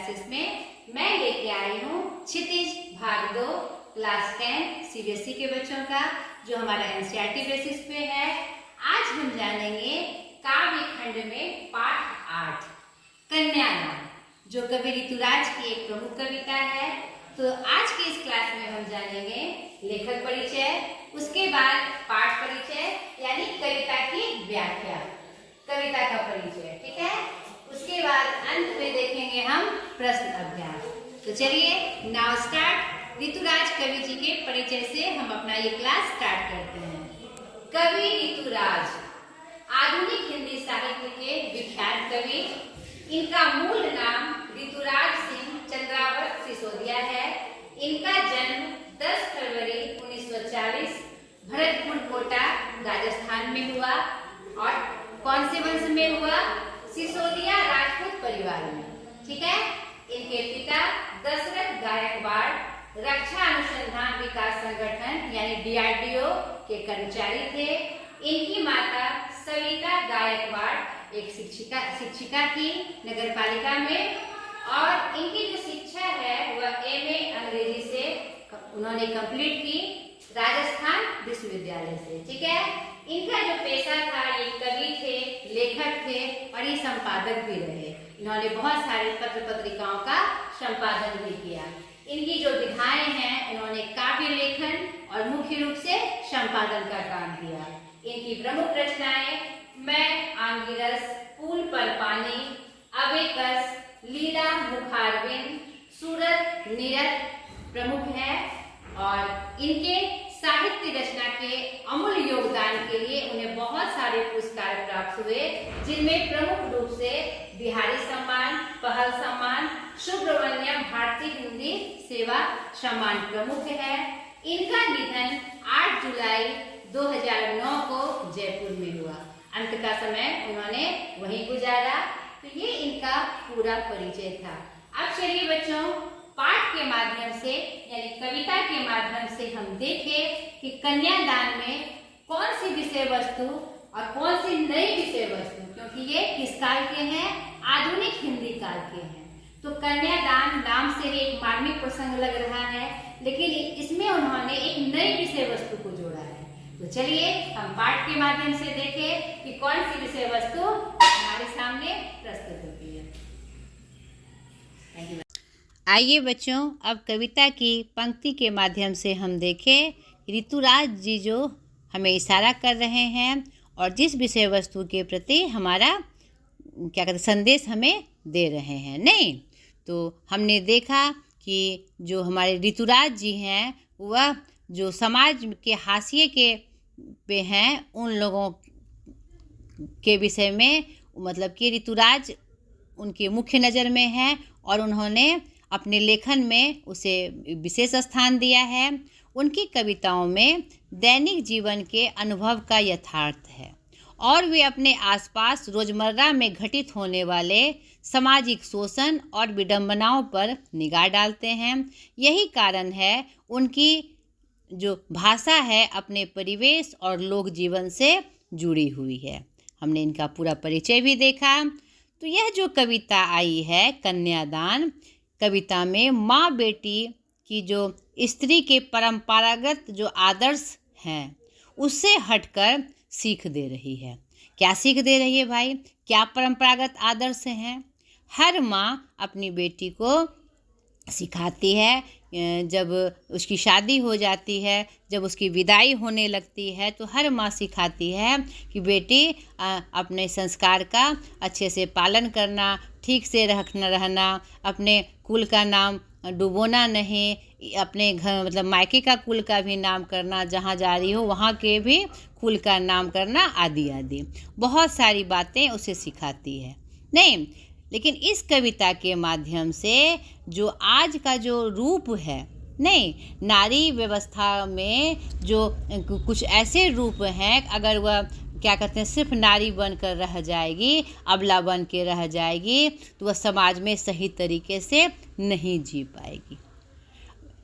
Classes में मैं लेके आई हूँ क्षितिज भाग 2 क्लास 10 सीबीएसई के बच्चों का, जो हमारा एनसीईआरटी बेसिस पे है। आज हम जानेंगे काव्य खंड में पाठ 8 कन्यादान, जो कवि ऋतुराज की एक प्रमुख कविता है। तो आज की इस क्लास में हम जानेंगे लेखक परिचय, उसके बाद पाठ परिचय यानी कविता की व्याख्या, कविता का परिचय, ठीक है। उसके बाद अंत में देखेंगे हम प्रश्न अभ्यास। तो चलिए नाउ स्टार्ट। ऋतुराज कवि जी के परिचय से हम अपना ये क्लास स्टार्ट करते हैं। कवि ऋतुराज आधुनिक हिंदी साहित्य के विख्यात कवि। इनका मूल नाम ऋतुराज सिंह चंद्रावत सिसोदिया है। इनका जन्म 10 फरवरी 1940 भरतपुर कोटा राजस्थान में हुआ। और कौन से वंश में हुआ? सिसोदिया राजपूत परिवार में, ठीक है। इनके पिता दशरथ गायकवाड़ रक्षा अनुसंधान विकास संगठन यानी डीआरडीओ के कर्मचारी थे। इनकी माता सविता गायकवाड़ एक शिक्षिका थी नगरपालिका में। और इनकी जो शिक्षा है वह एमए अंग्रेजी से उन्होंने कंप्लीट की राजस्थान विश्वविद्यालय से, ठीक है। इनका जो पेशा था, ये कवि थे, लेखक थे और ये संपादक भी रहे। इन्होंने बहुत सारे पत्र पत्रिकाओं का संपादन भी किया। इनकी जो विधाएं हैं, इन्होंने काव्य लेखन और मुख्य रूप से संपादन का काम किया। इनकी प्रमुख रचनाएं मैं आंगिरस, पुल पर पानी, अबेकस, लीला मुखारबिंद, सूरत निरत प्रमुख है। और इनके साहित्य रचना के अमूल्य योगदान के लिए उन्हें बहुत सारे पुरस्कार प्राप्त हुए, जिनमें प्रमुख रूप से बिहारी सम्मान, पहल सम्मान, सुब्रमण्यम भारती हिंदी सेवा सम्मान प्रमुख है। इनका निधन 8 जुलाई 2009 को जयपुर में हुआ। अंत का समय उन्होंने वहीं गुजारा। तो ये इनका पूरा परिचय था। अब चलिए बच्चों, पाठ के माध्यम से यानी कविता के माध्यम से हम देखें कि कन्यादान में कौन सी विषय वस्तु और कौन सी नई विषय वस्तु, क्योंकि ये किस काल के हैं? आधुनिक हिंदी काल के हैं। तो कन्यादान नाम से ही एक मार्मिक प्रसंग लग रहा है, लेकिन इसमें उन्होंने एक नई विषय वस्तु को जोड़ा है। तो चलिए हम पाठ के माध्यम से देखें कि कौन सी विषय वस्तु हमारे सामने प्रस्तुत होती है। Thank you. आइए बच्चों, अब कविता की पंक्ति के माध्यम से हम देखें ऋतुराज जी जो हमें इशारा कर रहे हैं और जिस विषय वस्तु के प्रति हमारा क्या कहते संदेश हमें दे रहे हैं। नहीं तो हमने देखा कि जो हमारे ऋतुराज जी हैं वह जो समाज के हाशिए के पे हैं, उन लोगों के विषय में, मतलब कि ऋतुराज उनके मुख्य नज़र में है और उन्होंने अपने लेखन में उसे विशेष स्थान दिया है। उनकी कविताओं में दैनिक जीवन के अनुभव का यथार्थ है और वे अपने आसपास रोजमर्रा में घटित होने वाले सामाजिक शोषण और विडंबनाओं पर निगाह डालते हैं। यही कारण है उनकी जो भाषा है अपने परिवेश और लोक जीवन से जुड़ी हुई है। हमने इनका पूरा परिचय भी देखा। तो यह जो कविता आई है कन्यादान, कविता में माँ बेटी की जो स्त्री के परंपरागत जो आदर्श हैं उससे हटकर सीख दे रही है। क्या सीख दे रही है भाई? क्या परंपरागत आदर्श हैं? हर माँ अपनी बेटी को सिखाती है, जब उसकी शादी हो जाती है, जब उसकी विदाई होने लगती है, तो हर माँ सिखाती है कि बेटी अपने संस्कार का अच्छे से पालन करना, ठीक से रहना, अपने कुल का नाम डुबोना नहीं, अपने घर मतलब मायके का कुल का भी नाम करना, जहाँ जा रही हो वहाँ के भी कुल का नाम करना, आदि आदि बहुत सारी बातें उसे सिखाती है। नहीं, लेकिन इस कविता के माध्यम से जो आज का जो रूप है, नहीं, नारी व्यवस्था में जो कुछ ऐसे रूप हैं, अगर वह क्या कहते हैं सिर्फ नारी बनकर रह जाएगी, अबला बन के रह जाएगी, तो वह समाज में सही तरीके से नहीं जी पाएगी।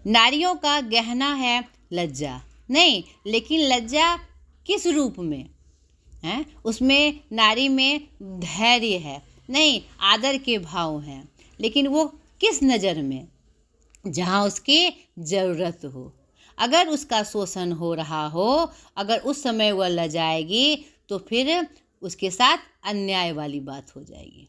नारियों का गहना है लज्जा, नहीं, लेकिन लज्जा किस रूप में है? उसमें नारी में धैर्य है, नहीं, आदर के भाव हैं, लेकिन वो किस नज़र में? जहाँ उसकी ज़रूरत हो। अगर उसका शोषण हो रहा हो, अगर उस समय वह लजाएगी तो फिर उसके साथ अन्याय वाली बात हो जाएगी।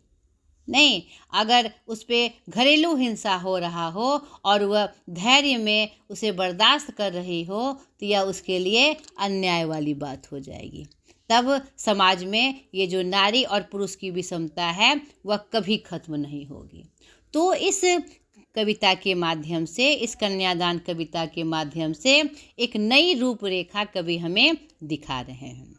नहीं, अगर उस पे घरेलू हिंसा हो रहा हो और वह धैर्य में उसे बर्दाश्त कर रही हो तो यह उसके लिए अन्याय वाली बात हो जाएगी। तब समाज में ये जो नारी और पुरुष की विषमता है वह कभी खत्म नहीं होगी। तो इस कविता के माध्यम से, इस कन्यादान कविता के माध्यम से एक नई रूपरेखा कवि हमें दिखा रहे हैं।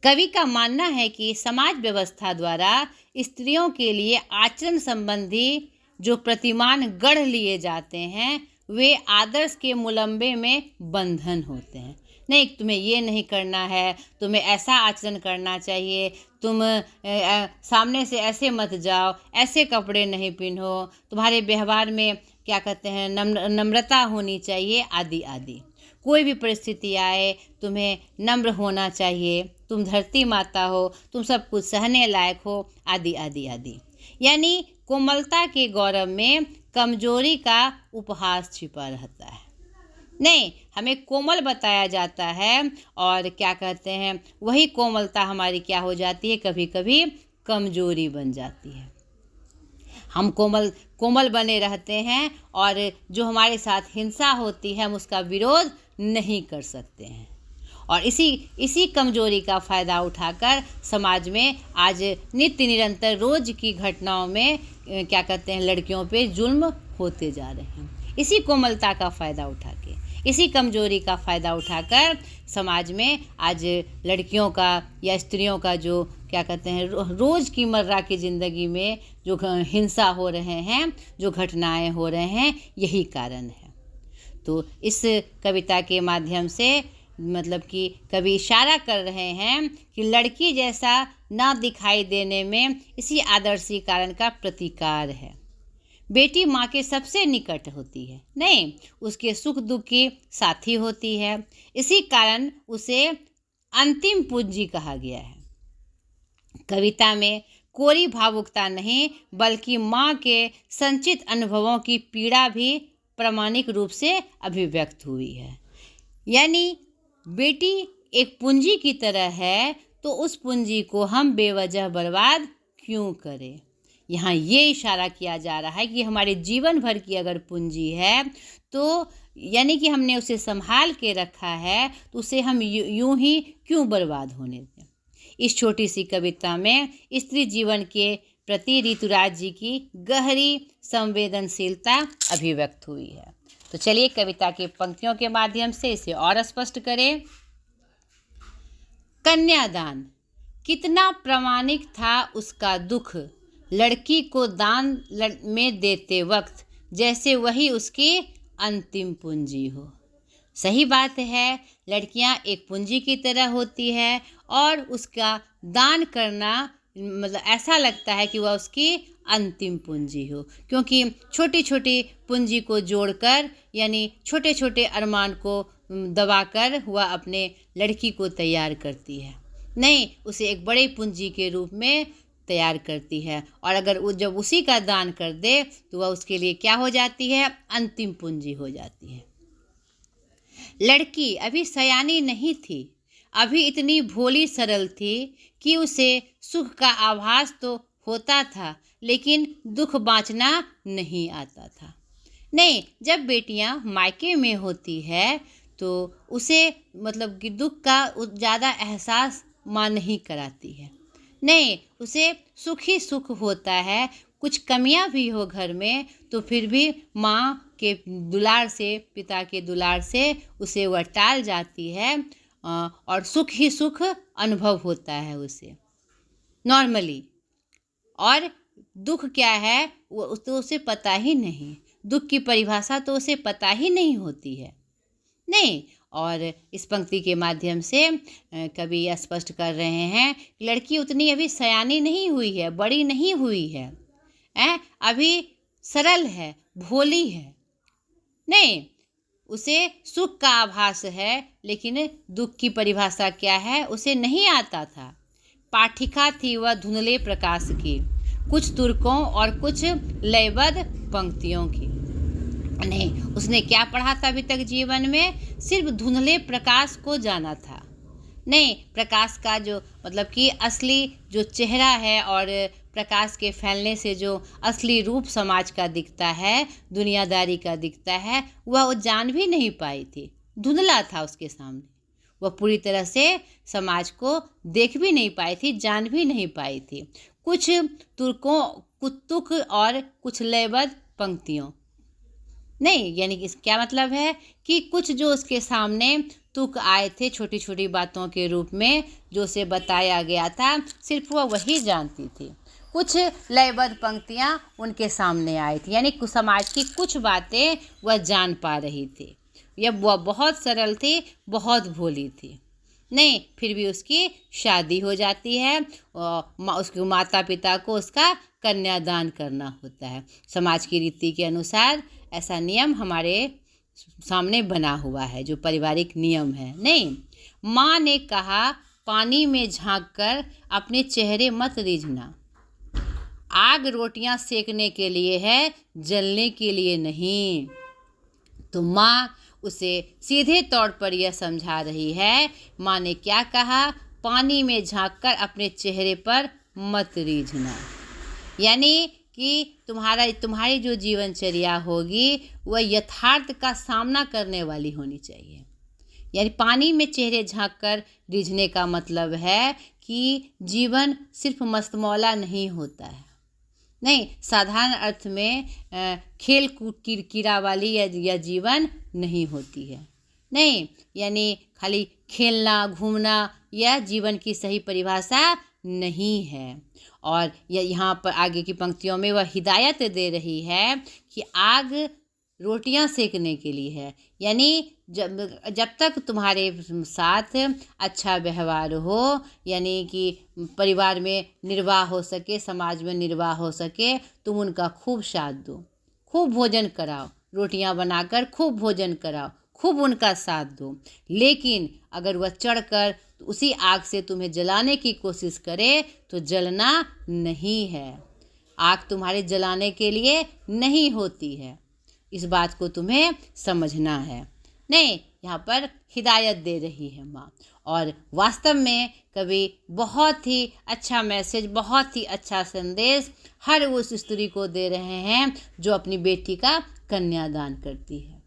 कवि का मानना है कि समाज व्यवस्था द्वारा स्त्रियों के लिए आचरण संबंधी जो प्रतिमान गढ़ लिए जाते हैं वे आदर्श के मुलम्बे में बंधन होते हैं। नहीं, तुम्हें ये नहीं करना है, तुम्हें ऐसा आचरण करना चाहिए, तुम सामने से ऐसे मत जाओ, ऐसे कपड़े नहीं पहनो, तुम्हारे व्यवहार में क्या कहते हैं नम्रता होनी चाहिए, आदि आदि। कोई भी परिस्थिति आए तुम्हें नम्र होना चाहिए, तुम धरती माता हो, तुम सब कुछ सहने लायक हो, आदि आदि आदि। यानी कोमलता के गौरव में कमजोरी का उपहास छिपा रहता है। नहीं, हमें कोमल बताया जाता है और क्या कहते हैं वही कोमलता हमारी क्या हो जाती है, कभी कभी कमजोरी बन जाती है। हम कोमल बने रहते हैं और जो हमारे साथ हिंसा होती है हम उसका विरोध नहीं कर सकते हैं। और इसी कमजोरी का फ़ायदा उठाकर समाज में आज नित्य निरंतर रोज की घटनाओं में क्या कहते हैं लड़कियों पे जुल्म होते जा रहे हैं। इसी कोमलता का फ़ायदा उठा के, इसी कमजोरी का फ़ायदा उठाकर समाज में आज लड़कियों का या स्त्रियों का जो क्या कहते हैं रोज़ की मर्रा की ज़िंदगी में जो हिंसा हो रहे हैं, जो घटनाएं हो रहे हैं, यही कारण है। तो इस कविता के माध्यम से मतलब कि कवि इशारा कर रहे हैं कि लड़की जैसा ना दिखाई देने में इसी आदर्शी कारण का प्रतिकार है। बेटी माँ के सबसे निकट होती है, नहीं उसके सुख दुख की साथी होती है, इसी कारण उसे अंतिम पूंजी कहा गया है। कविता में कोरी भावुकता नहीं बल्कि माँ के संचित अनुभवों की पीड़ा भी प्रामाणिक रूप से अभिव्यक्त हुई है। यानी बेटी एक पूंजी की तरह है तो उस पूंजी को हम बेवजह बर्बाद क्यों करें। यहाँ ये इशारा किया जा रहा है कि हमारे जीवन भर की अगर पूंजी है तो यानी कि हमने उसे संभाल के रखा है तो उसे हम यूं ही क्यों बर्बाद होने दें। इस छोटी सी कविता में स्त्री जीवन के प्रति ऋतुराज जी की गहरी संवेदनशीलता अभिव्यक्त हुई है। तो चलिए कविता की पंक्तियों के माध्यम से इसे और स्पष्ट करें। कन्यादान, कितना प्रामाणिक था उसका दुख, लड़की को दान में देते वक्त जैसे वही उसकी अंतिम पूंजी हो। सही बात है, लड़कियां एक पूंजी की तरह होती है और उसका दान करना मतलब ऐसा लगता है कि वह उसकी अंतिम पूंजी हो, क्योंकि छोटी छोटी पूंजी को जोड़कर यानी छोटे छोटे अरमान को दबाकर वह अपने लड़की को तैयार करती है, नहीं उसे एक बड़े पूंजी के रूप में तैयार करती है। और अगर वो जब उसी का दान कर दे तो वह उसके लिए क्या हो जाती है, अंतिम पूंजी हो जाती है। लड़की अभी सयानी नहीं थी, अभी इतनी भोली सरल थी कि उसे सुख का आभास तो होता था लेकिन दुख बाँचना नहीं आता था। नहीं, जब बेटियां मायके में होती है तो उसे मतलब कि दुख का ज़्यादा एहसास माँ नहीं कराती है, नहीं उसे सुख ही सुख होता है। कुछ कमियां भी हो घर में तो फिर भी माँ के दुलार से, पिता के दुलार से उसे वह टाल जाती है और सुख ही सुख अनुभव होता है उसे नॉर्मली। और दुख क्या है वो तो उसे पता ही नहीं, दुख की परिभाषा तो उसे पता ही नहीं होती है, नहीं। और इस पंक्ति के माध्यम से कवि स्पष्ट कर रहे हैं लड़की उतनी अभी सयानी नहीं हुई है, बड़ी नहीं हुई है, अभी सरल है, भोली है, नहीं उसे सुख का आभास है लेकिन दुख की परिभाषा क्या है उसे नहीं आता था। पाठिका थी वह धुंधले प्रकाश की, कुछ तुर्कों और कुछ लयबद्ध पंक्तियों की। नहीं, उसने क्या पढ़ा था अभी तक जीवन में? सिर्फ धुंधले प्रकाश को जाना था। नहीं, प्रकाश का जो मतलब कि असली जो चेहरा है और प्रकाश के फैलने से जो असली रूप समाज का दिखता है, दुनियादारी का दिखता है, वह वो जान भी नहीं पाई थी। धुंधला था उसके सामने। वह पूरी तरह से समाज को देख भी नहीं पाई थी, जान भी नहीं पाई थी। कुछ तुर्कों कुतुक और कुछ लयबद्ध पंक्तियों। नहीं, यानी कि क्या मतलब है कि कुछ जो उसके सामने तुक आए थे छोटी छोटी बातों के रूप में, जो उसे बताया गया था, सिर्फ वह वही जानती थी। कुछ लयबद्ध पंक्तियाँ उनके सामने आई थी, यानी समाज की कुछ बातें वह जान पा रही थी। वह बहुत सरल थी, बहुत भोली थी। नहीं, फिर भी उसकी शादी हो जाती है और उसके माता पिता को उसका कन्यादान करना होता है। समाज की रीति के अनुसार ऐसा नियम हमारे सामने बना हुआ है, जो पारिवारिक नियम है। नहीं, माँ ने कहा, पानी में झांककर अपने चेहरे मत रीझना। आग रोटियां सेकने के लिए है, जलने के लिए नहीं। तो माँ उसे सीधे तौर पर यह समझा रही है। माँ ने क्या कहा? पानी में झांककर अपने चेहरे पर मत रीझना। यानी कि तुम्हारी जो जीवनचर्या होगी वह यथार्थ का सामना करने वाली होनी चाहिए। यानी पानी में चेहरे झांककर रीझने का मतलब है कि जीवन सिर्फ मस्तमौला नहीं होता है। नहीं, साधारण अर्थ में खेल कूद किरकिरा वाली यह जीवन नहीं होती है। नहीं, यानी खाली खेलना घूमना यह जीवन की सही परिभाषा नहीं है। और यहाँ पर आगे की पंक्तियों में वह हिदायत दे रही है कि आग रोटियां सेकने के लिए है। यानी जब तक तुम्हारे साथ अच्छा व्यवहार हो, यानी कि परिवार में निर्वाह हो सके, समाज में निर्वाह हो सके, तुम उनका खूब साथ दो, खूब भोजन कराओ, रोटियां बनाकर खूब भोजन कराओ, खूब उनका साथ दो। लेकिन अगर वह चढ़कर उसी आग से तुम्हें जलाने की कोशिश करे तो जलना नहीं है। आग तुम्हारे जलाने के लिए नहीं होती है। इस बात को तुम्हें समझना है। नहीं, यहाँ पर हिदायत दे रही है माँ। और वास्तव में कभी बहुत ही अच्छा मैसेज, बहुत ही अच्छा संदेश हर उस स्त्री को दे रहे हैं जो अपनी बेटी का कन्यादान करती है।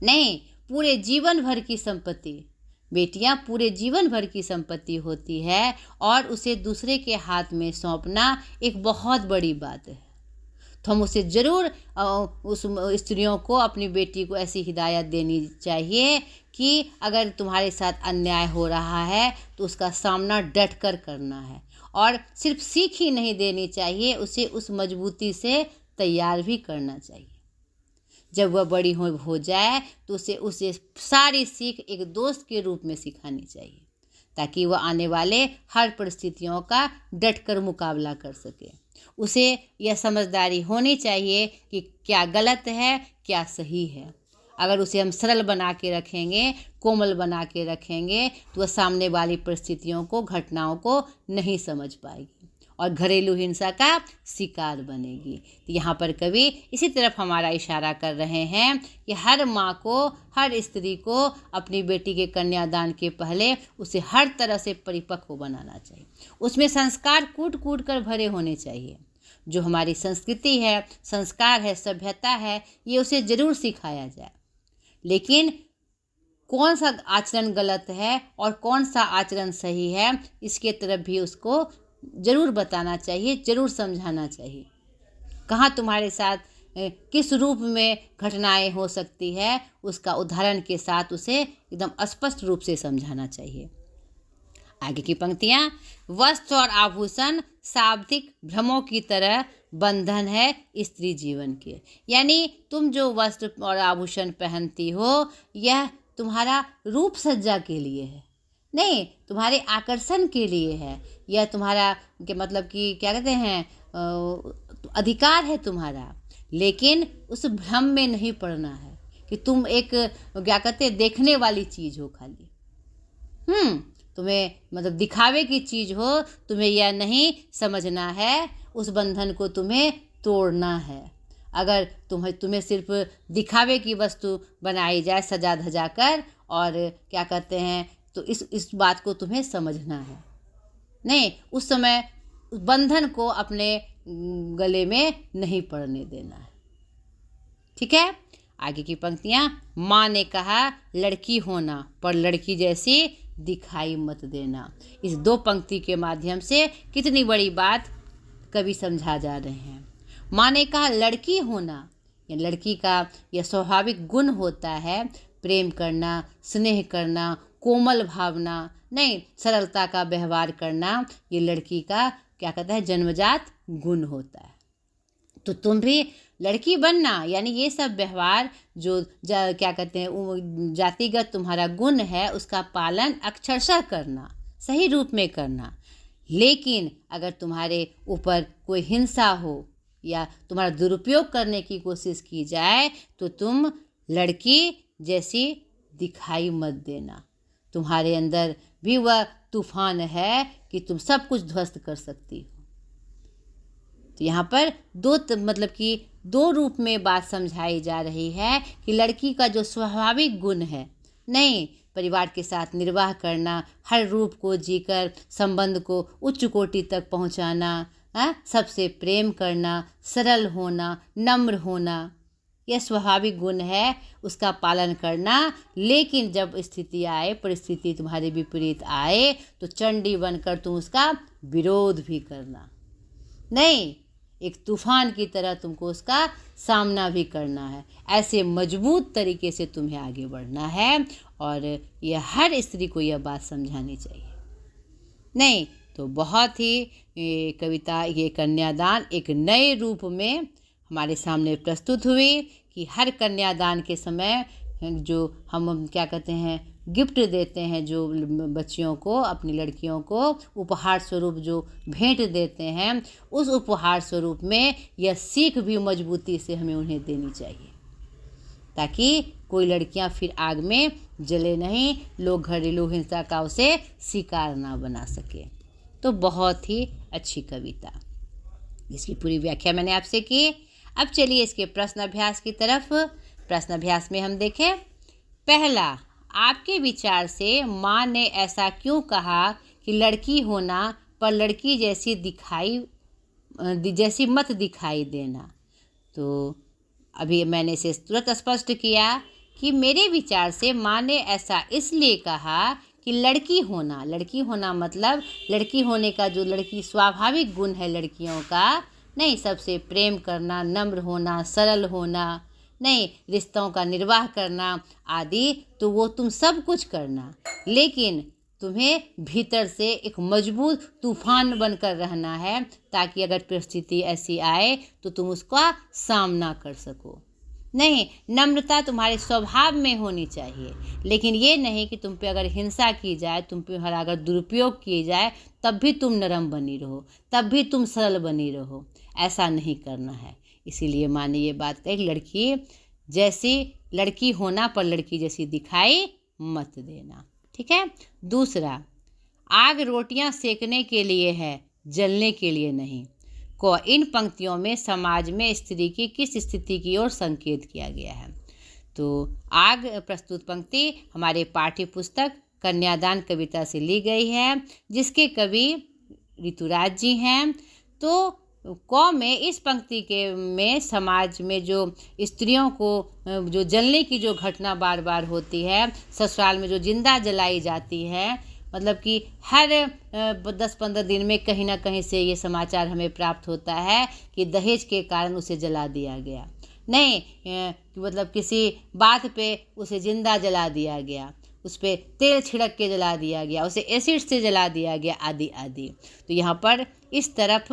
नहीं, पूरे जीवन भर की संपत्ति, बेटियां पूरे जीवन भर की संपत्ति होती है और उसे दूसरे के हाथ में सौंपना एक बहुत बड़ी बात है। तो हम उसे ज़रूर उस स्त्रियों को, अपनी बेटी को ऐसी हिदायत देनी चाहिए कि अगर तुम्हारे साथ अन्याय हो रहा है तो उसका सामना डट कर करना है। और सिर्फ सीख ही नहीं देनी चाहिए, उसे उस मजबूती से तैयार भी करना चाहिए। जब वह बड़ी हो जाए तो उसे सारी सीख एक दोस्त के रूप में सिखानी चाहिए, ताकि वह आने वाले हर परिस्थितियों का डट कर मुकाबला कर सके। उसे यह समझदारी होनी चाहिए कि क्या गलत है, क्या सही है। अगर उसे हम सरल बना के रखेंगे, कोमल बना के रखेंगे, तो वह सामने वाली परिस्थितियों को, घटनाओं को नहीं समझ पाएगी और घरेलू हिंसा का शिकार बनेगी। तो यहाँ पर कवि इसी तरफ हमारा इशारा कर रहे हैं कि हर माँ को, हर स्त्री को अपनी बेटी के कन्यादान के पहले उसे हर तरह से परिपक्व बनाना चाहिए। उसमें संस्कार कूट कूट कर भरे होने चाहिए। जो हमारी संस्कृति है, संस्कार है, सभ्यता है, ये उसे ज़रूर सिखाया जाए। लेकिन कौन सा आचरण गलत है और कौन सा आचरण सही है, इसके तरफ भी उसको ज़रूर बताना चाहिए, ज़रूर समझाना चाहिए। कहाँ तुम्हारे साथ किस रूप में घटनाएं हो सकती है, उसका उदाहरण के साथ उसे एकदम स्पष्ट रूप से समझाना चाहिए। आगे की पंक्तियाँ, वस्त्र और आभूषण शाब्दिक भ्रमों की तरह बंधन है स्त्री जीवन के। यानी तुम जो वस्त्र और आभूषण पहनती हो, यह तुम्हारा रूप सज्जा के लिए है, नहीं, तुम्हारे आकर्षण के लिए है। यह तुम्हारा के मतलब कि क्या कहते हैं, अधिकार है तुम्हारा। लेकिन उस भ्रम में नहीं पड़ना है कि तुम एक क्या कहते हैं, देखने वाली चीज़ हो खाली। तुम्हें मतलब दिखावे की चीज़ हो, तुम्हें यह नहीं समझना है। उस बंधन को तुम्हें तोड़ना है। अगर तुम्हें सिर्फ दिखावे की वस्तु बनाई जाए सजा धजा कर, और क्या कहते हैं, तो इस बात को तुम्हें समझना है। नहीं, उस समय बंधन को अपने गले में नहीं पड़ने देना है। ठीक है, आगे की पंक्तियाँ। माँ ने कहा लड़की होना पर लड़की जैसी दिखाई मत देना। इस 2 पंक्ति के माध्यम से कितनी बड़ी बात कवि समझा जा रहे हैं। माँ ने कहा लड़की होना, या लड़की का यह स्वाभाविक गुण होता है प्रेम करना, स्नेह करना, कोमल भावना, नहीं सरलता का व्यवहार करना। ये लड़की का क्या कहता है, जन्मजात गुण होता है। तो तुम भी लड़की बनना, यानी ये सब व्यवहार जो क्या कहते हैं जातिगत तुम्हारा गुण है उसका पालन अक्षरशः करना, सही रूप में करना। लेकिन अगर तुम्हारे ऊपर कोई हिंसा हो या तुम्हारा दुरुपयोग करने की कोशिश की जाए तो तुम लड़की जैसी दिखाई मत देना। तुम्हारे अंदर भी वह तूफान है कि तुम सब कुछ ध्वस्त कर सकती हो। तो यहाँ पर मतलब कि 2 रूप में बात समझाई जा रही है कि लड़की का जो स्वाभाविक गुण है, नहीं परिवार के साथ निर्वाह करना, हर रूप को जीकर संबंध को उच्च कोटि तक पहुँचाना, सबसे प्रेम करना, सरल होना, नम्र होना, यह स्वाभाविक गुण है, उसका पालन करना। लेकिन जब स्थिति आए, परिस्थिति तुम्हारे विपरीत आए तो चंडी बनकर तुम उसका विरोध भी करना, नहीं एक तूफान की तरह तुमको उसका सामना भी करना है। ऐसे मजबूत तरीके से तुम्हें आगे बढ़ना है, और यह हर स्त्री को यह बात समझानी चाहिए। नहीं तो बहुत ही कविता ये कन्यादान एक नए रूप में हमारे सामने प्रस्तुत हुई कि हर कन्यादान के समय जो हम क्या कहते हैं गिफ्ट देते हैं, जो बच्चियों को, अपनी लड़कियों को उपहार स्वरूप जो भेंट देते हैं, उस उपहार स्वरूप में यह सीख भी मजबूती से हमें उन्हें देनी चाहिए, ताकि कोई लड़कियां फिर आग में जले नहीं, लोग घरेलू हिंसा का उसे शिकार ना बना सके। तो बहुत ही अच्छी कविता, इसकी पूरी व्याख्या मैंने आपसे की। अब चलिए इसके प्रश्न अभ्यास की तरफ। प्रश्न अभ्यास में हम देखें, पहला, आपके विचार से माँ ने ऐसा क्यों कहा कि लड़की होना पर लड़की जैसी मत दिखाई देना। तो अभी मैंने इसे तुरंत स्पष्ट किया कि मेरे विचार से माँ ने ऐसा इसलिए कहा कि लड़की होना मतलब लड़की होने का जो लड़की स्वाभाविक गुण है लड़कियों का, नहीं सबसे प्रेम करना, नम्र होना, सरल होना, नहीं रिश्तों का निर्वाह करना आदि, तो वो तुम सब कुछ करना, लेकिन तुम्हें भीतर से एक मजबूत तूफान बनकर रहना है, ताकि अगर परिस्थिति ऐसी आए तो तुम उसका सामना कर सको। नहीं, नम्रता तुम्हारे स्वभाव में होनी चाहिए, लेकिन ये नहीं कि तुम पे अगर हिंसा की जाए, तुम पे अगर दुरुपयोग किए जाए, तब भी तुम नरम बनी रहो, तब भी तुम सरल बनी रहो, ऐसा नहीं करना है। इसीलिए माँ ने ये बात कही, लड़की होना पर लड़की जैसी दिखाई मत देना। ठीक है। दूसरा, आग रोटियां सेकने के लिए है, जलने के लिए नहीं। इन पंक्तियों में समाज में स्त्री की किस स्थिति की ओर संकेत किया गया है। तो आग प्रस्तुत पंक्ति हमारे पाठ्य पुस्तक कन्यादान कविता से ली गई है, जिसके कवि ऋतुराज जी हैं। तो में इस पंक्ति में समाज में जो स्त्रियों को जो जलने की जो घटना बार बार होती है, ससुराल में जो जिंदा जलाई जाती है, मतलब कि हर 10-15 दिन में कहीं ना कहीं से ये समाचार हमें प्राप्त होता है कि दहेज के कारण उसे जला दिया गया, नहीं मतलब किसी बात पे उसे जिंदा जला दिया गया, उस पर तेल छिड़क के जला दिया गया, उसे एसिड से जला दिया गया, आदि आदि। तो यहाँ पर इस तरफ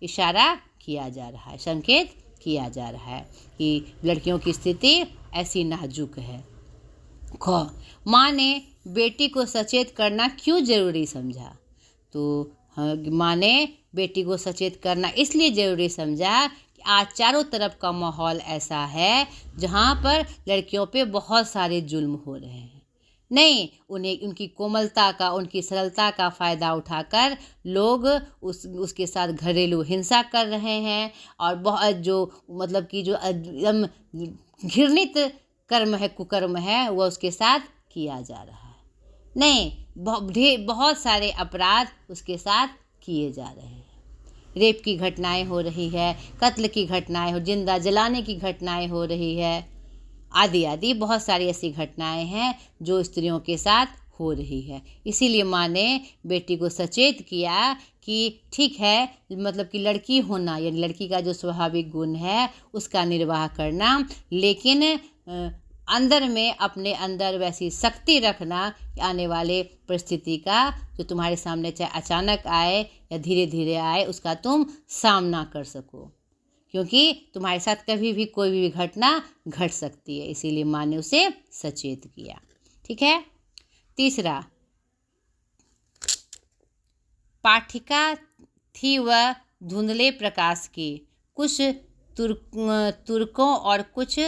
इशारा किया जा रहा है, संकेत किया जा रहा है कि लड़कियों की स्थिति ऐसी नाजुक है। माँ ने बेटी को सचेत करना क्यों ज़रूरी समझा। तो माँ ने बेटी को सचेत करना इसलिए ज़रूरी समझा कि आज चारों तरफ का माहौल ऐसा है जहाँ पर लड़कियों पे बहुत सारे जुल्म हो रहे हैं, नहीं, उन्हें उनकी कोमलता का, उनकी सरलता का फ़ायदा उठाकर लोग उसके साथ घरेलू हिंसा कर रहे हैं और बहुत जो मतलब कि जो एकदम घृणित कर्म है, कुकर्म है, वह उसके साथ किया जा रहा है। नहीं, बहुत सारे अपराध उसके साथ किए जा रहे हैं। रेप की घटनाएं हो रही है, कत्ल की घटनाएं हो, जिंदा जलाने की घटनाएं हो रही है, आदि आदि बहुत सारी ऐसी घटनाएं हैं जो स्त्रियों के साथ हो रही है। इसीलिए माँ ने बेटी को सचेत किया कि ठीक है, मतलब कि लड़की होना यानी लड़की का जो स्वाभाविक गुण है उसका निर्वाह करना, लेकिन अंदर में अपने अंदर वैसी शक्ति रखना कि आने वाले परिस्थिति का जो तुम्हारे सामने चाहे अचानक आए या धीरे धीरे आए उसका तुम सामना कर सको, क्योंकि तुम्हारे साथ कभी भी कोई भी घटना घट सकती है। इसीलिए माँ ने उसे सचेत किया। ठीक है। तीसरा, पाठिका थी वह धुंधले प्रकाश की, कुछ तुर्कों और कुछ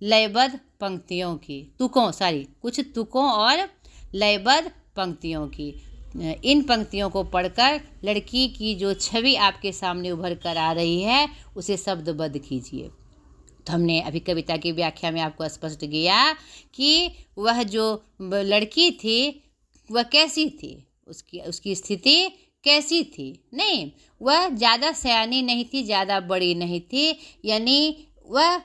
लयबद्ध पंक्तियों की, कुछ तुकों और लयबद्ध पंक्तियों की। इन पंक्तियों को पढ़कर लड़की की जो छवि आपके सामने उभर कर आ रही है उसे शब्दबद्ध कीजिए। तो हमने अभी कविता की व्याख्या में आपको स्पष्ट किया कि वह जो लड़की थी वह कैसी थी, उसकी स्थिति कैसी थी। नहीं, वह ज़्यादा सयानी नहीं थी, ज़्यादा बड़ी नहीं थी, यानी वह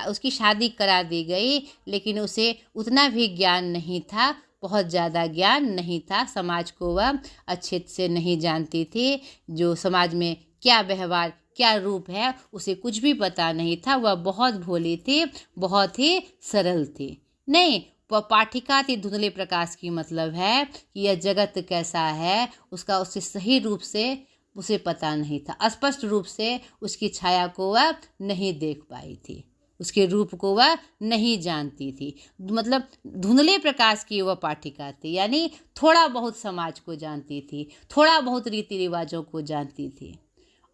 उसकी शादी करा दी गई, लेकिन उसे उतना भी ज्ञान नहीं था, बहुत ज़्यादा ज्ञान नहीं था। समाज को वह अच्छे से नहीं जानती थी, जो समाज में क्या व्यवहार क्या रूप है उसे कुछ भी पता नहीं था। वह बहुत भोली थी, बहुत ही सरल थी। नहीं, पाठिका थी धुंधले प्रकाश की मतलब है कि यह जगत कैसा है उसका उसे सही रूप से उसे पता नहीं था। स्पष्ट रूप से उसकी छाया को वह नहीं देख पाई थी, उसके रूप को वह नहीं जानती थी। मतलब धुंधले प्रकाश की वह पाठिका थी, यानी थोड़ा बहुत समाज को जानती थी, थोड़ा बहुत रीति रिवाजों को जानती थी।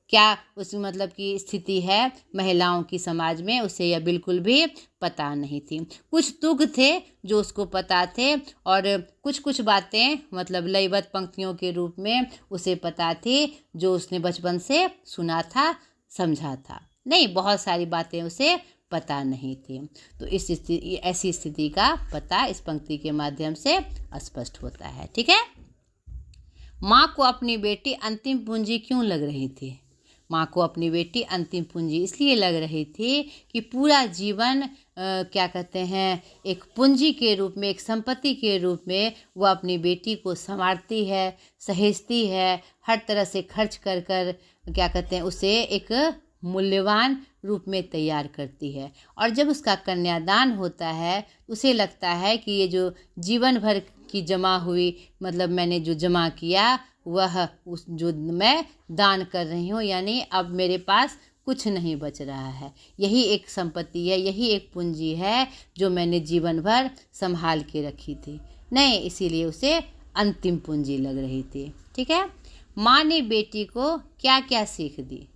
क्या उस मतलब की स्थिति है महिलाओं की समाज में, उसे यह बिल्कुल भी पता नहीं थी। कुछ तुक थे जो उसको पता थे और कुछ बातें मतलब लयबद्ध पंक्तियों के रूप में उसे पता थी, जो उसने बचपन से सुना था, समझा था। नहीं, बहुत सारी बातें उसे पता नहीं थी। तो ऐसी स्थिति का पता इस पंक्ति के माध्यम से स्पष्ट होता है। ठीक है। माँ को अपनी बेटी अंतिम पूंजी क्यों लग रही थी? माँ को अपनी बेटी अंतिम पूंजी इसलिए लग रही थी कि पूरा जीवन क्या कहते हैं, एक पूंजी के रूप में, एक संपत्ति के रूप में वह अपनी बेटी को संवारती है, सहेजती है, हर तरह से खर्च कर कर क्या कहते हैं उसे एक मूल्यवान रूप में तैयार करती है। और जब उसका कन्यादान होता है उसे लगता है कि ये जो जीवन भर की जमा हुई मतलब मैंने जो जमा किया वह उस जो मैं दान कर रही हूँ, यानी अब मेरे पास कुछ नहीं बच रहा है। यही एक संपत्ति है, यही एक पूंजी है जो मैंने जीवन भर संभाल के रखी थी। नहीं, इसीलिए उसे अंतिम पूंजी लग रही थी। ठीक है। माँ ने बेटी को क्या क्या सीख दी?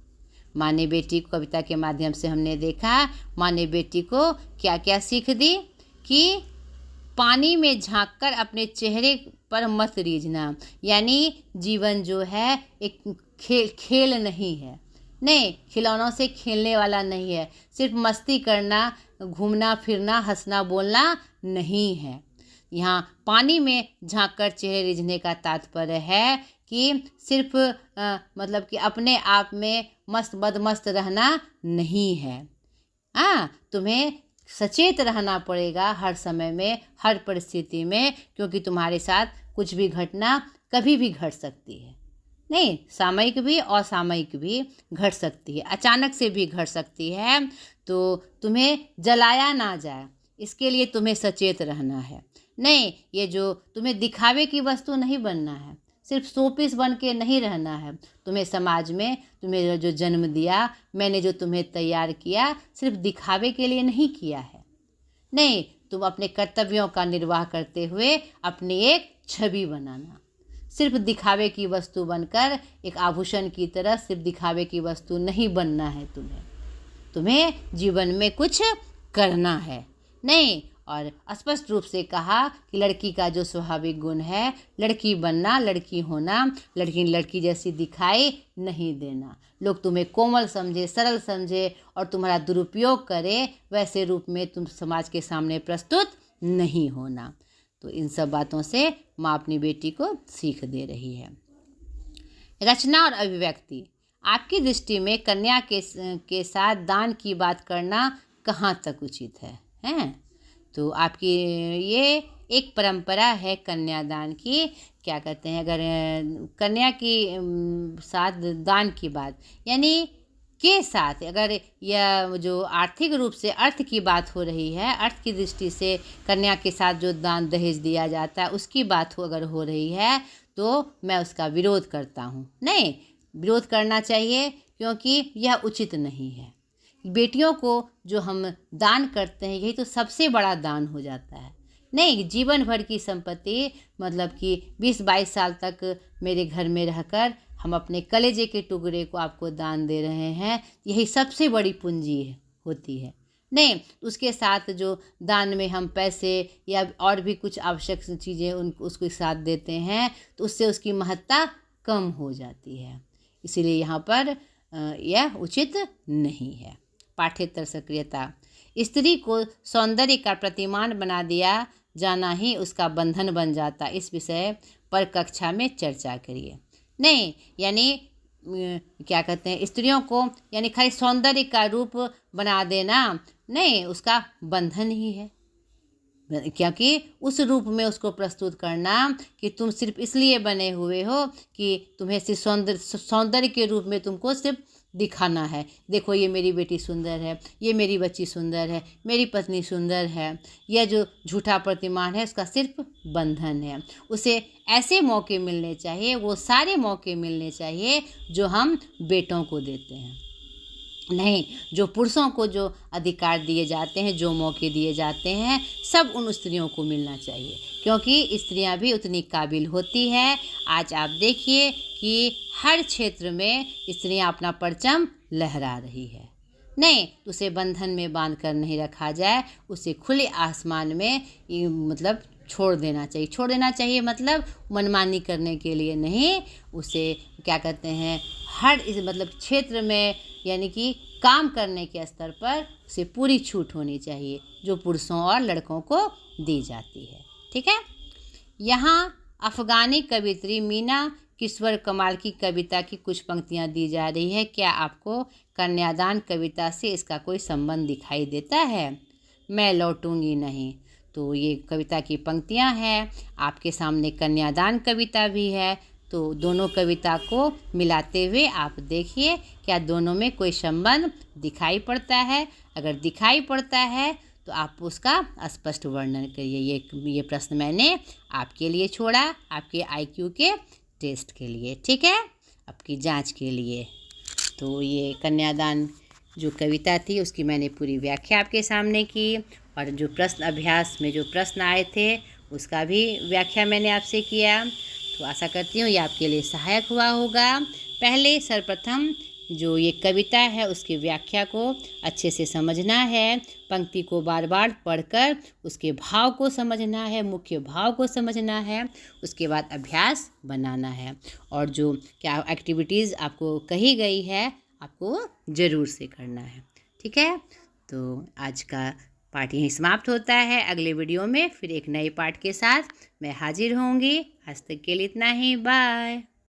माँ ने बेटी को, कविता के माध्यम से हमने देखा माँ ने बेटी को क्या क्या सीख दी कि पानी में झांककर अपने चेहरे पर मत रीझना, यानी जीवन जो है एक खेल नहीं है। नहीं, खिलौनों से खेलने वाला नहीं है, सिर्फ मस्ती करना, घूमना फिरना, हंसना बोलना नहीं है। यहाँ पानी में झांककर चेहरे रीझने का तात्पर्य है कि सिर्फ मतलब कि अपने आप में मस्त रहना नहीं है। तुम्हें सचेत रहना पड़ेगा हर समय में, हर परिस्थिति में, क्योंकि तुम्हारे साथ कुछ भी घटना कभी भी घट सकती है। नहीं, सामयिक भी असामयिक भी घट सकती है, अचानक से भी घट सकती है। तो तुम्हें जलाया ना जाए इसके लिए तुम्हें सचेत रहना है। नहीं, ये जो तुम्हें दिखावे की वस्तु नहीं बनना है, सिर्फ शोपीस बन के नहीं रहना है। तुम्हें समाज में तुम्हें जो जन्म दिया, मैंने जो तुम्हें तैयार किया, सिर्फ दिखावे के लिए नहीं किया है। नहीं, तुम अपने कर्तव्यों का निर्वाह करते हुए अपनी एक छवि बनाना, सिर्फ दिखावे की वस्तु बनकर एक आभूषण की तरह सिर्फ दिखावे की वस्तु नहीं बनना है। तुम्हें जीवन में कुछ करना है। नहीं, और स्पष्ट रूप से कहा कि लड़की का जो स्वाभाविक गुण है, लड़की बनना, लड़की होना, लड़की जैसी दिखाई नहीं देना। लोग तुम्हें कोमल समझे, सरल समझे और तुम्हारा दुरुपयोग करे, वैसे रूप में तुम समाज के सामने प्रस्तुत नहीं होना। तो इन सब बातों से माँ अपनी बेटी को सीख दे रही है। रचना और अभिव्यक्ति। आपकी दृष्टि में कन्या के साथ दान की बात करना कहाँ तक उचित है, हैं? तो आपकी ये एक परंपरा है कन्यादान की। क्या कहते हैं, अगर कन्या की साथ दान की बात यानी के साथ, अगर यह जो आर्थिक रूप से अर्थ की बात हो रही है, अर्थ की दृष्टि से कन्या के साथ जो दान दहेज दिया जाता है उसकी बात अगर हो रही है तो मैं उसका विरोध करता हूँ। नहीं, विरोध करना चाहिए, क्योंकि यह उचित नहीं है। बेटियों को जो हम दान करते हैं यही तो सबसे बड़ा दान हो जाता है। नहीं, जीवन भर की संपत्ति, मतलब कि 20-22 साल तक मेरे घर में रहकर हम अपने कलेजे के टुकड़े को आपको दान दे रहे हैं, यही सबसे बड़ी पूंजी होती है। नहीं, उसके साथ जो दान में हम पैसे या और भी कुछ आवश्यक चीज़ें उसके साथ देते हैं तो उससे उसकी महत्ता कम हो जाती है। इसीलिए यहाँ पर यह उचित नहीं है। पाठ्येतर सक्रियता। स्त्री को सौंदर्य का प्रतिमान बना दिया जाना ही उसका बंधन बन जाता। इस विषय पर कक्षा में चर्चा करिए। नहीं, यानी क्या कहते हैं, स्त्रियों को यानी खाली सौंदर्य का रूप बना देना नहीं, उसका बंधन ही है, क्योंकि उस रूप में उसको प्रस्तुत करना कि तुम सिर्फ इसलिए बने हुए हो कि तुम्हें सिर्फ सौंदर्य के रूप में तुमको सिर्फ दिखाना है। देखो, ये मेरी बेटी सुंदर है, ये मेरी बच्ची सुंदर है, मेरी पत्नी सुंदर है। यह जो झूठा प्रतिमान है उसका सिर्फ बंधन है। उसे ऐसे मौके मिलने चाहिए, वो सारे मौके मिलने चाहिए जो हम बेटों को देते हैं। नहीं, जो पुरुषों को जो अधिकार दिए जाते हैं, जो मौके दिए जाते हैं, सब उन स्त्रियों को मिलना चाहिए, क्योंकि स्त्रियां भी उतनी काबिल होती है। आज आप देखिए कि हर क्षेत्र में स्त्रियां अपना परचम लहरा रही है। नहीं, उसे बंधन में बांध कर नहीं रखा जाए, उसे खुले आसमान में मतलब छोड़ देना चाहिए मतलब मनमानी करने के लिए नहीं। उसे क्या कहते हैं, हर इस मतलब क्षेत्र में यानी कि काम करने के स्तर पर उसे पूरी छूट होनी चाहिए जो पुरुषों और लड़कों को दी जाती है। ठीक है। यहाँ अफ़गानी कवियत्री मीना किश्वर कमाल की कविता की कुछ पंक्तियाँ दी जा रही है। क्या आपको कन्यादान कविता से इसका कोई संबंध दिखाई देता है? मैं लौटूंगी नहीं। तो ये कविता की पंक्तियाँ हैं। आपके सामने कन्यादान कविता भी है, तो दोनों कविता को मिलाते हुए आप देखिए क्या दोनों में कोई संबंध दिखाई पड़ता है। अगर दिखाई पड़ता है तो आप उसका स्पष्ट वर्णन करिए। ये प्रश्न मैंने आपके लिए छोड़ा, आपके IQ के टेस्ट के लिए, ठीक है, आपकी जांच के लिए। तो ये कन्यादान जो कविता थी उसकी मैंने पूरी व्याख्या आपके सामने की, और जो प्रश्न अभ्यास में जो प्रश्न आए थे उसका भी व्याख्या मैंने आपसे किया। तो आशा करती हूँ ये आपके लिए सहायक हुआ होगा। पहले सर्वप्रथम जो ये कविता है उसकी व्याख्या को अच्छे से समझना है, पंक्ति को बार बार पढ़कर उसके भाव को समझना है, मुख्य भाव को समझना है, उसके बाद अभ्यास बनाना है, और जो क्या एक्टिविटीज़ आपको कही गई है आपको ज़रूर से करना है। ठीक है, तो आज का पाठ यहीं समाप्त होता है। अगले वीडियो में फिर एक नए पाठ के साथ मैं हाजिर होंगी। आज तक के लिए इतना ही, बाय।